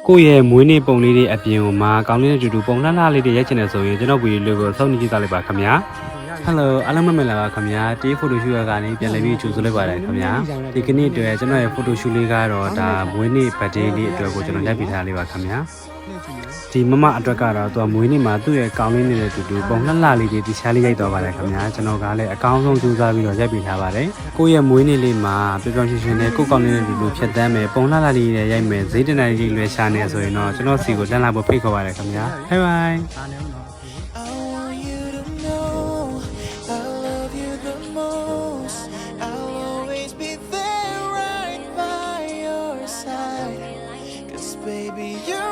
ကိုယ့်ရဲ့မွေးနေ့ပုံလေးတွေအပြင်ကိုမှာကောင်းလေးနဲ့တူတူပုံလှလှလေးတွေရိုက်ချင်တယ်ဆိုရင်ကျွန်တော်ဗီဒီယိုလေးကိုစောင့်ကြည့်ကြလိုက်ပါခင်ဗျာဟယ်လိုအားလုံးမင်္ဂလာပါခင်ဗျာဒီဖိုတိုရှူရကနေပြန်လည်ပြီးကြိုဆိုလိုက်ပါတယ်ခင်ဗျာဒီကနေ့အတွက်ကျွန်တော်ရဲ့ဖိုတိုရှူလေးကတော့ဒါမွေးနေ့ဘတ်ဒေးလေးအတွက်ကိုကျွန်တော်ရိုက်ပြီးထားလေးပါခင်ဗျာဒီမမအတွက်ကတော့သူကမွေးနေ့မှာသူ့ရဲ့ကောင်းလေးနဲ့တူတူပုံလှလှလေးတွေတခြားလေးရိုက်တော့ပါတယ်ခင်ဗျာကျွန်တော်ကလည်းအကောင်းဆုံးကြိုးစားပြီးတော့ရိုက်ပြီးထားပါတယ်ကိုယ့်ရဲ့မွေးနေ့လေးမှာပျော်ပျော်ရွှင်ရွှင်နဲ့ကိုယ့်ကောင်းလေးနဲ့တူတူဖြတ်သန်းမယ်ပုံလှလှလေးတွေရိုက်မယ်ဈေးတနိုင်ကြီးလွယ်ရှာနေဆိုရင်တော့ကျွန်တော်စီကိုတန်းလာဖို့ဖိတ်ခေါ်ပါတယ်ခင်ဗျာဘိုင်ဘိုင် Baby, you